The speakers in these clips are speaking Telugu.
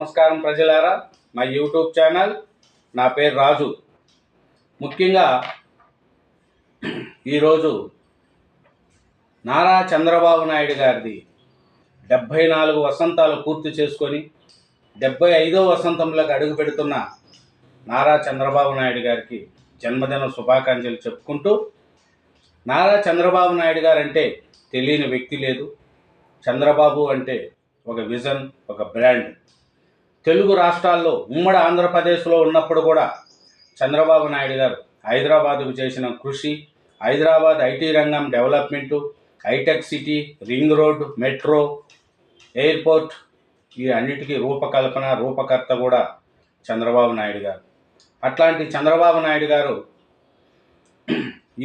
నమస్కారం ప్రజలారా, మా యూట్యూబ్ ఛానల్. నా పేరు రాజు. ముఖ్యంగా ఈరోజు నారా చంద్రబాబు నాయుడు గారిది 74 వసంతాలు పూర్తి చేసుకొని 75వ వసంతంలోకి అడుగు పెడుతున్న నారా చంద్రబాబు నాయుడు గారికి జన్మదిన శుభాకాంక్షలు చెప్పుకుంటూ, నారా చంద్రబాబు నాయుడు గారు అంటే తెలియని వ్యక్తి లేదు. చంద్రబాబు అంటే ఒక విజన్, ఒక బ్రాండ్. తెలుగు రాష్ట్రాల్లో ఉమ్మడి ఆంధ్రప్రదేశ్లో ఉన్నప్పుడు కూడా చంద్రబాబు నాయుడు గారు హైదరాబాదుకు చేసిన కృషి, హైదరాబాద్ ఐటీ రంగం development, hi-tech city, ring road, metro, airport, ఈ అన్నిటికీ రూపకర్త కూడా చంద్రబాబు నాయుడు గారు. అట్లాంటి చంద్రబాబు నాయుడు గారు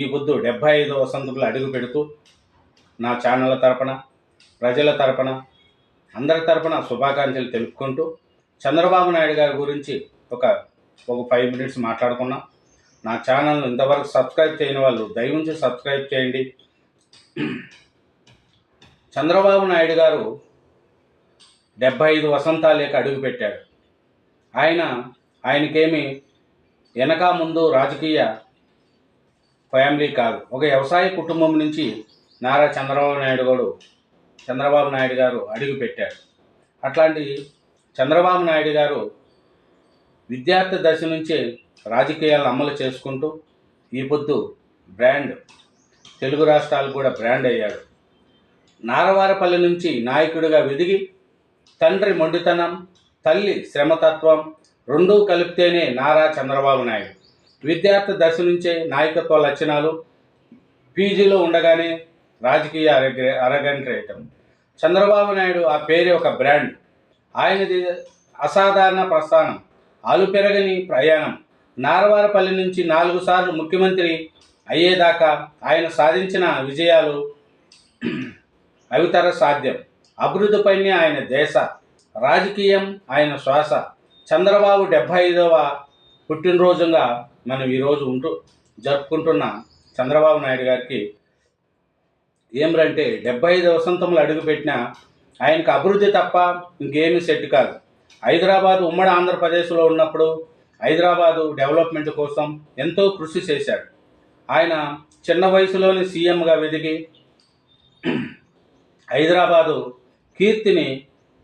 ఈ పొద్దు 75వ వసంతంలో అడుగు పెడుతూ నా ఛానళ్ళ తరపున, ప్రజల తరపున, అందరి తరపున శుభాకాంక్షలు తెలుపుకుంటూ, చంద్రబాబు నాయుడు గారి గురించి ఒక 5 మినిట్స్ మాట్లాడుకున్నాం. నా ఛానల్ను ఇంతవరకు సబ్స్క్రైబ్ చేయని వాళ్ళు దయవుంచి సబ్స్క్రైబ్ చేయండి. చంద్రబాబు నాయుడు గారు 75 వసంతాలేక అడుగుపెట్టాడు. ఆయనకేమి వెనక ముందు రాజకీయ ఫ్యామిలీ కాదు, ఒక వ్యవసాయ కుటుంబం నుంచి నారా చంద్రబాబు నాయుడు గారు అడుగుపెట్టాడు. అట్లాంటి చంద్రబాబు నాయుడు గారు విద్యార్థి దశ నుంచే రాజకీయాలను అమలు చేసుకుంటూ ఈ పొద్దు బ్రాండ్, తెలుగు రాష్ట్రాలు కూడా బ్రాండ్ అయ్యాడు. నారవారపల్లి నుంచి నాయకుడిగా వెదిగి తండ్రి మొండితనం, తల్లి శ్రమతత్వం రెండూ కలిపితేనే నారా చంద్రబాబు నాయుడు. విద్యార్థి దశ నుంచే నాయకత్వ లక్షణాలు, పీజీలో ఉండగానే రాజకీయ అరగంటేయటం. చంద్రబాబు నాయుడు ఆ పేరే ఒక బ్రాండ్. ఆయనది అసాధారణ ప్రస్థానం, ఆలుపెరగని ప్రయాణం. నారవారపల్లి నుంచి 4 సార్లు ముఖ్యమంత్రి అయ్యేదాకా ఆయన సాధించిన విజయాలు అవితర సాధ్యం. అభివృద్ధిపైనే ఆయన దేశ, రాజకీయం ఆయన శ్వాస. చంద్రబాబు 75వ పుట్టినరోజుగా మనం ఈరోజు జరుపుకుంటున్న చంద్రబాబు నాయుడు గారికి ఏమిరంటే 75 వసంతంలో అడుగుపెట్టిన ఆయనకు అభివృద్ధి తప్ప ఇంకేమీ సెట్ కాదు. హైదరాబాదు ఉమ్మడి ఆంధ్రప్రదేశ్లో ఉన్నప్పుడు హైదరాబాదు డెవలప్మెంట్ కోసం ఎంతో కృషి చేశాడు. ఆయన చిన్న వయసులోని సీఎంగా వెదిగి హైదరాబాదు కీర్తిని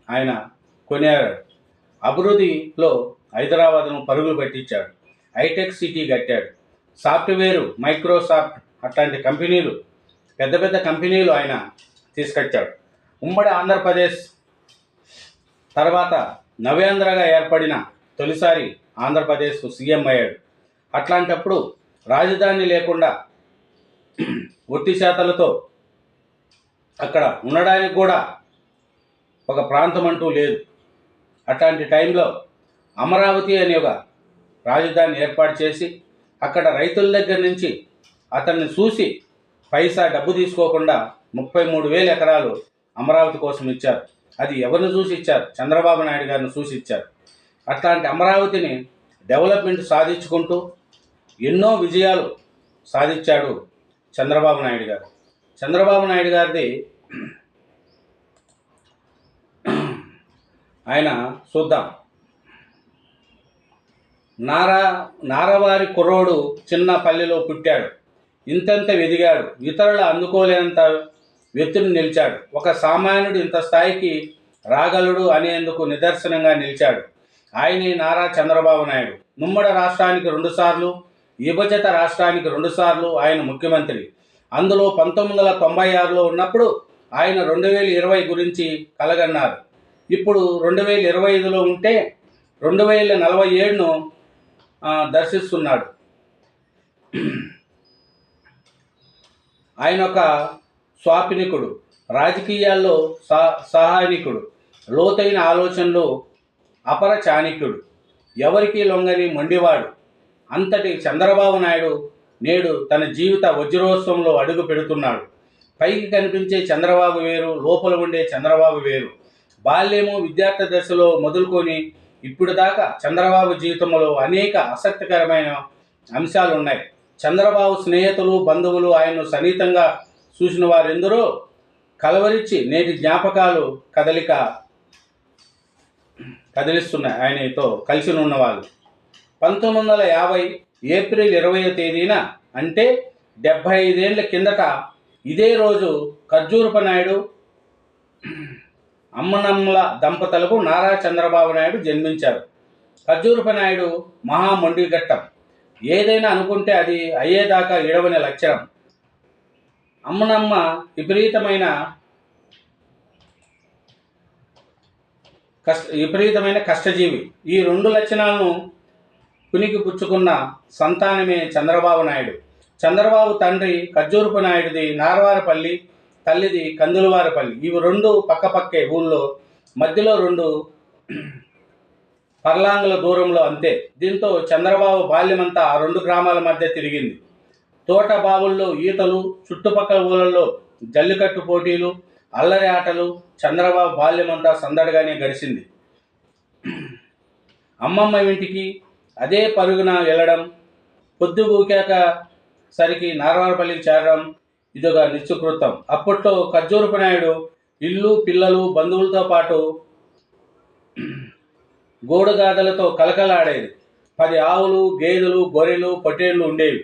ఆయన కొనియాడాడు. అభివృద్ధిలో హైదరాబాదును పరుగులు పెట్టించాడు. హైటెక్ సిటీ కట్టాడు. సాఫ్ట్వేరు, మైక్రోసాఫ్ట్ అట్లాంటి కంపెనీలు, పెద్ద పెద్ద కంపెనీలు ఆయన తీసుకొచ్చాడు. ఉమ్మడి ఆంధ్రప్రదేశ్ తర్వాత నవ్యాంధ్రగా ఏర్పడిన తొలిసారి ఆంధ్రప్రదేశ్కు సీఎం అయ్యాడు. అట్లాంటప్పుడు రాజధాని లేకుండా ఒట్టి చేతలతో అక్కడ ఉండడానికి కూడా ఒక ప్రాంతం అంటూ లేదు. అట్లాంటి టైంలో అమరావతి అనే ఒక రాజధాని ఏర్పాటు చేసి అక్కడ రైతుల దగ్గర నుంచి అతన్ని చూసి పైసా డబ్బు తీసుకోకుండా 33,000 ఎకరాలు అమరావతి కోసం ఇచ్చారు. అది ఎవరిని చూసి ఇచ్చారు? చంద్రబాబు నాయుడు గారిని చూసి ఇచ్చారు. అట్లాంటి అమరావతిని డెవలప్మెంట్ సాధించుకుంటూ ఎన్నో విజయాలు సాధించాడు చంద్రబాబు నాయుడు గారు. చంద్రబాబు నాయుడు గారిది ఆయన చూద్దాం. నారవారి కుర్రోడు చిన్న పల్లెలో పుట్టాడు, ఇంతంత వెదిగాడు, ఇతరులు అందుకోలేనంత వ్యక్తిని నిలిచాడు. ఒక సామాన్యుడు ఇంత స్థాయికి రాగలడు అనేందుకు నిదర్శనంగా నిలిచాడు. ఆయనే నారా చంద్రబాబు నాయుడు. ఉమ్మడి రాష్ట్రానికి 2 సార్లు, విభజిత రాష్ట్రానికి 2 సార్లు ఆయన ముఖ్యమంత్రి. అందులో 1996లో ఉన్నప్పుడు ఆయన 2020 గురించి కలగన్నారు. ఇప్పుడు 2025లో ఉంటే 2047ను దర్శిస్తున్నాడు. ఆయన ఒక స్వాపినికుడు, రాజకీయాల్లో సహాయకుడు, లోతైన ఆలోచనలు అపర చాణక్యుడు, ఎవరికీ లొంగని మొండివాడు. అంతటి చంద్రబాబు నాయుడు నేడు తన జీవిత వజ్రోత్సవంలో అడుగు పెడుతున్నాడు. పైకి కనిపించే చంద్రబాబు వేరు, లోపల ఉండే చంద్రబాబు వేరు. బాల్యము, విద్యార్థి దశలో మొదలుకొని ఇప్పుడు దాకా చంద్రబాబు జీవితంలో అనేక ఆసక్తికరమైన అంశాలు ఉన్నాయి. చంద్రబాబు స్నేహితులు, బంధువులు ఆయన్ను సన్నిహితంగా చూసిన వారెందరో కలవరించి నేటి జ్ఞాపకాలు కదలిక కదిలిస్తున్నాయి ఆయనతో కలిసి ఉన్న వాళ్ళు. 1950 ఏప్రిల్ 20వ తేదీన అంటే 75 ఏళ్ల కిందట ఇదే రోజు ఖర్జూరపు నాయుడు అమ్మనమ్మల దంపతులకు నారా చంద్రబాబు నాయుడు జన్మించారు. ఖర్జూరపు నాయుడు మహా మొండిగట్టం. ఏదైనా అనుకుంటే అది అయ్యేదాకా ఇడవని లక్షణం. అమ్మనమ్మ విపరీతమైన కష్టజీవి. ఈ రెండు లక్షణాలను పునికి పుచ్చుకున్న సంతానమే చంద్రబాబు నాయుడు. చంద్రబాబు తండ్రి ఖర్జూరపు నాయుడిది నార్వారపల్లి, తల్లిది కందులవారపల్లి. ఇవి రెండు పక్కపక్కే ఊళ్ళో, మధ్యలో 2 పర్లాంగుల దూరంలో అంతే. దీంతో చంద్రబాబు బాల్యమంతా ఆ 2 గ్రామాల మధ్య తిరిగింది. తోట బావుల్లో ఈతలు, చుట్టుపక్కల ఊళ్ళల్లో జల్లికట్టు పోటీలు, అల్లరి ఆటలు. చంద్రబాబు బాల్యమంతా సందడిగానే గడిచింది. అమ్మమ్మ ఇంటికి అదే పరుగున వెళ్ళడం, పొద్దు ఊకాక సరికి నార్వారపల్లికి చేరడం ఇదొక నిత్యకృతం. అప్పట్లో ఖర్జూరపు నాయుడు ఇల్లు, పిల్లలు, బంధువులతో పాటు గోడుగాదలతో కలకలాడేది. 10 ఆవులు, గేదెలు, గొర్రెలు, పొట్టేళ్లు ఉండేవి.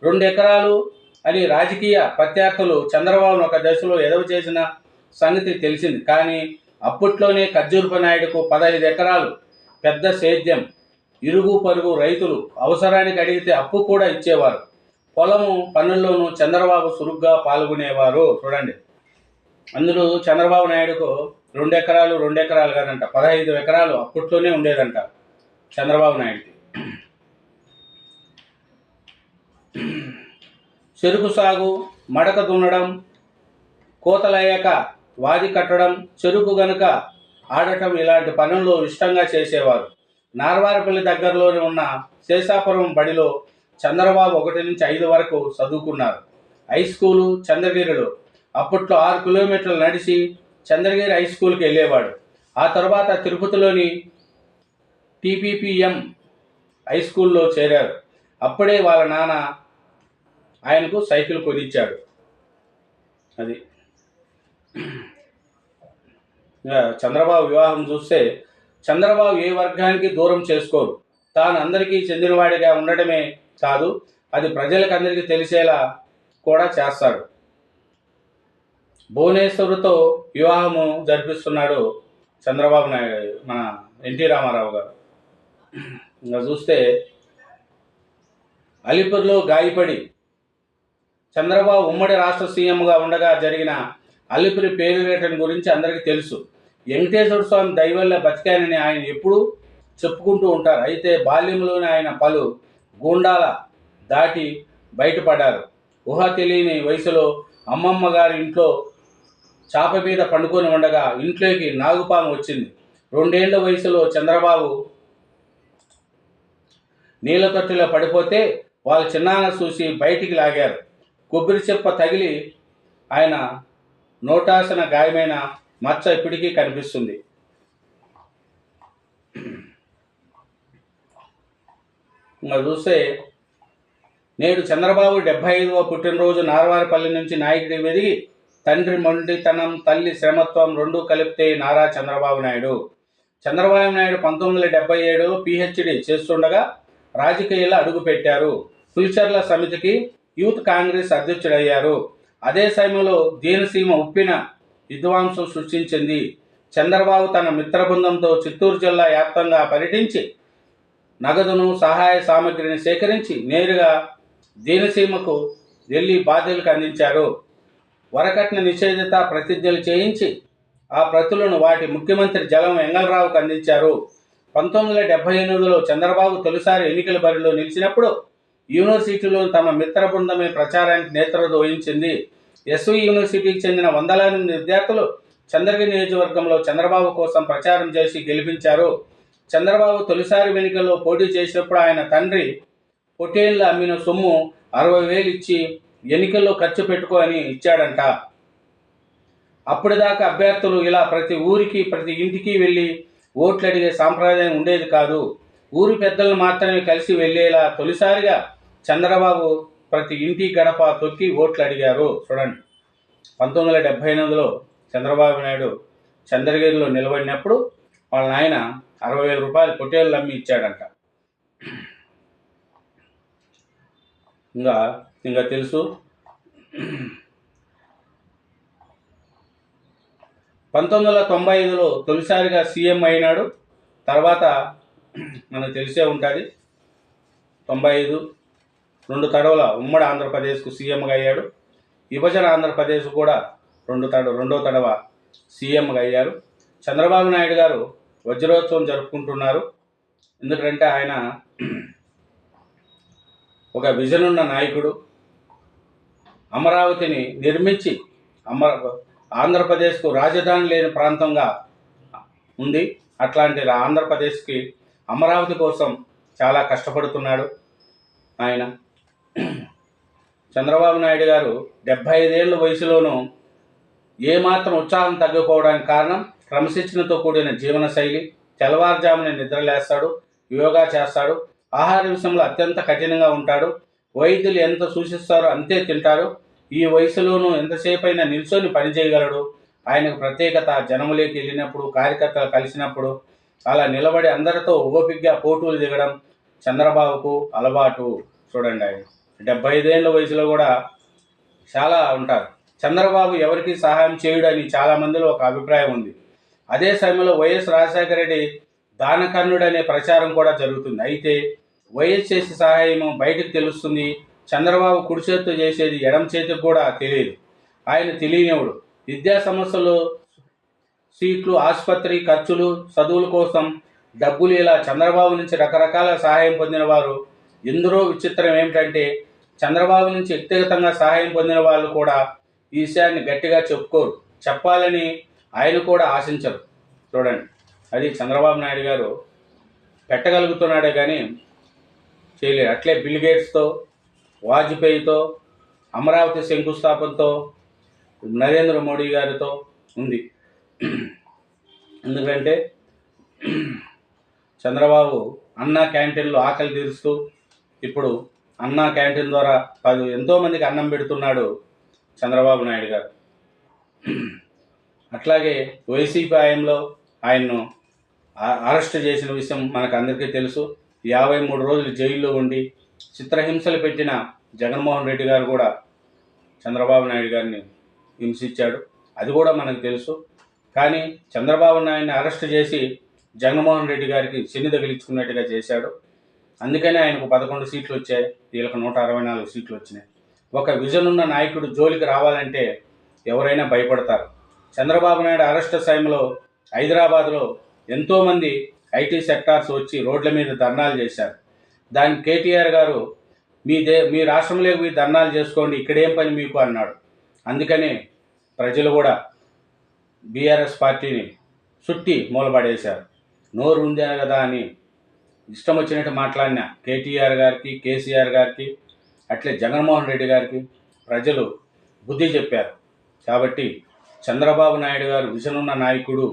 2 ఎకరాలు అని రాజకీయ ప్రత్యర్థులు చంద్రబాబును ఒక దశలో ఎదవ చేసిన సంగతి తెలిసింది. కానీ అప్పట్లోనే ఖర్జూరపు నాయుడుకు 15 ఎకరాలు పెద్ద సేద్యం. ఇరుగు పొరుగు రైతులు అవసరానికి అడిగితే అప్పు కూడా ఇచ్చేవారు. పొలము పనుల్లోనూ చంద్రబాబు చురుగ్గా పాల్గొనేవారు. చూడండి, అందులో చంద్రబాబు నాయుడుకు 2 ఎకరాలు కాదంట, 15 ఎకరాలు అప్పట్లోనే ఉండేదంట చంద్రబాబు నాయుడికి. చెరుకు సాగు, మడక దున్నడం, కోతలయ్యాక వాది కట్టడం, చెరుకు గనుక ఆడటం ఇలాంటి పనుల్లో ఇష్టంగా చేసేవారు. నార్వారపల్లి దగ్గరలోనే ఉన్న శేషాపురం బడిలో చంద్రబాబు 1 నుంచి 5 వరకు చదువుకున్నారు. హై స్కూలు చంద్రగిరిలో. అప్పట్లో 6 కిలోమీటర్లు నడిచి చంద్రగిరి హై స్కూల్కి వెళ్ళేవాడు. ఆ తర్వాత తిరుపతిలోని TPPM హై స్కూల్లో చేరారు. అప్పుడే వాళ్ళ నాన్న ఆయనకు సైకిల్ కొనిచ్చాడు. అది చంద్రబాబు వివాహం చూస్తే చంద్రబాబు ఏ వర్గానికి దూరం చేసుకోరు. తాను అందరికీ చెందినవాడిగా ఉండటమే కాదు, అది ప్రజలకు అందరికీ తెలిసేలా కూడా చేస్తాడు. భువనేశ్వరుతో వివాహము జరిపిస్తున్నాడు చంద్రబాబు నాయుడు, మన ఎన్టీ రామారావు గారు. ఇంకా చూస్తే అలిపూర్లో గాయపడి చంద్రబాబు ఉమ్మడి రాష్ట్ర సీఎంగా ఉండగా జరిగిన అలిపిరి పేరువేటను గురించి అందరికీ తెలుసు. వెంకటేశ్వర స్వామి దయవల్ల బతికానని ఆయన ఎప్పుడూ చెప్పుకుంటూ ఉంటారు. అయితే బాల్యంలోనే ఆయన పలు గూండాల దాటి బయటపడ్డారు. ఊహ తెలియని వయసులో అమ్మమ్మ గారి ఇంట్లో చాప మీద పండుకొని ఉండగా ఇంట్లోకి నాగుపాము వచ్చింది. 2 ఏళ్ల వయసులో చంద్రబాబు నీళ్ళ తొట్టిలో పడిపోతే వాళ్ళ చిన్నాన్న చూసి బయటికి లాగారు. కొబ్బరి చెప్ప తగిలి ఆయన నోటాసన గాయమైన మచ్చ ఇప్పటికీ కనిపిస్తుంది. ఇంకా చూస్తే నేడు చంద్రబాబు 75వ పుట్టినరోజు నార్వారపల్లి నుంచి నాయకుడి ఎదిగి తండ్రి మొండితనం, తల్లి శ్రమత్వం రెండూ కలిపితే నారా చంద్రబాబు నాయుడు. చంద్రబాబు నాయుడు 1977లో PhD చేస్తుండగా రాజకీయాల్లో అడుగుపెట్టారు. ఫ్యూచర్ల సమితికి యూత్ కాంగ్రెస్ అధ్యక్షుడయ్యారు. అదే సమయంలో దీనసీమ ఉప్పిన విధ్వంసం సృష్టించింది. చంద్రబాబు తన మిత్రబృందంతో చిత్తూరు జిల్లా వ్యాప్తంగా పర్యటించి నగదును, సహాయ సామగ్రిని సేకరించి నేరుగా దీనసీమకు వెళ్ళి బాధ్యులకు అందించారు. వరకట్న నిషేధిత ప్రతిజ్ఞలు చేయించి ఆ ప్రతులను వాటి ముఖ్యమంత్రి జలం వెంగళరావుకు అందించారు. 1978లో చంద్రబాబు తొలిసారి ఎన్నికల బరిలో నిలిచినప్పుడు యూనివర్సిటీలో తమ మిత్ర బృందమే ప్రచారానికి నేతృత్వం వహించింది. ఎస్వి యూనివర్సిటీకి చెందిన వందలాది మంది విద్యార్థులు చంద్రగిరి నియోజకవర్గంలో చంద్రబాబు కోసం ప్రచారం చేసి గెలిపించారు. చంద్రబాబు తొలిసారి ఎన్నికల్లో పోటీ చేసినప్పుడు ఆయన తండ్రి పొట్టేళ్లు అమ్మిన సొమ్ము 60,000 ఇచ్చి ఎన్నికల్లో ఖర్చు పెట్టుకో అని ఇచ్చాడంట. అప్పటిదాకా అభ్యర్థులు ఇలా ప్రతి ఊరికి, ప్రతి ఇంటికి వెళ్ళి ఓట్లు అడిగే సాంప్రదాయం ఉండేది కాదు. ఊరి పెద్దలను మాత్రమే కలిసి వెళ్ళేలా తొలిసారిగా చంద్రబాబు ప్రతి ఇంటి గడప తొక్కి ఓట్లు అడిగారు. చూడండి, 1978లో చంద్రబాబు నాయుడు చంద్రగిరిలో నిలబడినప్పుడు వాళ్ళ నాయన 60,000 రూపాయలు పొట్టేళ్ళు అమ్మి ఇచ్చాడంట. ఇంకా తెలుసు 1995లో తొలిసారిగా సీఎం అయినాడు. తర్వాత మనకు తెలిసే ఉంటుంది 95 2 తడవల ఉమ్మడి ఆంధ్రప్రదేశ్కు సీఎంగా అయ్యాడు. విభజన ఆంధ్రప్రదేశ్ కూడా రెండో తడవ సీఎంగా అయ్యారు. చంద్రబాబు నాయుడు గారు వజ్రోత్సవం జరుపుకుంటున్నారు. ఎందుకంటే ఆయన ఒక విజన్ ఉన్న నాయకుడు. అమరావతిని నిర్మించి ఆంధ్రప్రదేశ్కు రాజధాని లేని ప్రాంతంగా ఉంది. అట్లాంటి ఆంధ్రప్రదేశ్కి అమరావతి కోసం చాలా కష్టపడుతున్నాడు ఆయన. చంద్రబాబు నాయుడు గారు 75 ఏళ్ళ వయసులోనూ ఏమాత్రం ఉత్సాహం తగ్గిపోవడానికి కారణం క్రమశిక్షణతో కూడిన జీవనశైలి. తెల్లవారుజామున నిద్రలేస్తాడు, యోగా చేస్తాడు, ఆహార విషయంలో అత్యంత కఠినంగా ఉంటాడు. వైద్యులు ఎంత సూచిస్తారో అంతే తింటారు. ఈ వయసులోనూ ఎంతసేపు అయినా నిల్చొని పనిచేయగలడు. ఆయనకు ప్రత్యేకత జనములోకి వెళ్ళినప్పుడు, కార్యకర్తలు కలిసినప్పుడు అలా నిలబడి అందరితో ఓపికగా పోటీలు దిగడం చంద్రబాబుకు అలవాటు. చూడండి, ఆయన 75 ఏళ్ళ వయసులో కూడా చాలా ఉంటారు. చంద్రబాబు ఎవరికి సహాయం చేయడని చాలామందిలో ఒక అభిప్రాయం ఉంది. అదే సమయంలో వైఎస్ రాజశేఖర రెడ్డి దానకర్ణుడు అనే ప్రచారం కూడా జరుగుతుంది. అయితే వైఎస్ చేసే సహాయం బయటకు తెలుస్తుంది. చంద్రబాబు కుడి చేతితో చేసేది ఎడమ చేతికి కూడా తెలియదు. ఆయన తెలియనివాడు. విద్యా సమస్యలు, సీట్లు, ఆసుపత్రి ఖర్చులు, చదువుల కోసం డబ్బులు ఇలా చంద్రబాబు నుంచి రకరకాల సహాయం పొందిన వారు ఎందరో. విచిత్రం ఏమిటంటే చంద్రబాబు నుంచి వ్యక్తిగతంగా సహాయం పొందిన వాళ్ళు కూడా ఈ విషయాన్ని గట్టిగా చెప్పుకోరు. చెప్పాలని ఆయన కూడా ఆశించరు. చూడండి, అది చంద్రబాబు నాయుడు గారు పెట్టగలుగుతున్నాడే కానీ చేయలేరు. అట్లే బిల్ గేట్స్తో, వాజ్పేయితో, అమరావతి శంకుస్థాపనతో, నరేంద్ర మోడీ గారితో ఉంది. ఎందుకంటే చంద్రబాబు అన్నా క్యాంటీన్లో ఆకలి తీరుస్తూ ఇప్పుడు అన్నా క్యాంటీన్ ద్వారా ఎంతోమందికి అన్నం పెడుతున్నాడు చంద్రబాబు నాయుడు గారు. అట్లాగే వైసీపీ హయాంలో ఆయన్ను అరెస్ట్ చేసిన విషయం మనకు అందరికీ తెలుసు. 53 రోజులు జైల్లో ఉండి చిత్రహింసలు పెట్టిన జగన్మోహన్ రెడ్డి గారు కూడా చంద్రబాబు నాయుడు గారిని హింసించాడు. అది కూడా మనకు తెలుసు. కానీ చంద్రబాబు నాయుడిని అరెస్ట్ చేసి జగన్మోహన్ రెడ్డి గారికి శని తగిలించుకున్నట్టుగా చేశాడు. అందుకనే ఆయనకు 11 సీట్లు వచ్చాయి, వీళ్ళకి 164 సీట్లు వచ్చినాయి. ఒక విజన్ ఉన్న నాయకుడు జోలికి రావాలంటే ఎవరైనా భయపడతారు. చంద్రబాబు నాయుడు అరెస్ట్ సమయంలో హైదరాబాద్లో ఎంతోమంది ఐటీ సెక్టార్స్ వచ్చి రోడ్ల మీద ధర్నాలు చేశారు. దానికి కేటీఆర్ గారు మీ రాష్ట్రంలోకి పోయి ధర్నాలు చేసుకోండి, ఇక్కడేం పని మీకు అన్నాడు. అందుకని ప్రజలు కూడా బీఆర్ఎస్ పార్టీని చుట్టి మూలపడేశారు. నోరు ఉందే కదా అని ఇష్టం వచ్చినట్టు మాట్లాడిన కేటీఆర్ గారికి, కేసీఆర్ గారికి, అట్లే జగన్మోహన్ రెడ్డి గారికి ప్రజలు బుద్ధి చెప్పారు. కాబట్టి చంద్రబాబు నాయుడు గారు విజన్ ఉన్న నాయకుడు.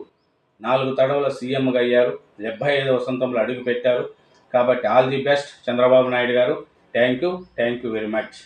4 తడవల సీఎంగా అయ్యారు. 75వ వసంతంలో అడుగు పెట్టారు. కాబట్టి all the best Chandrababu Naidu garu. Thank you very much.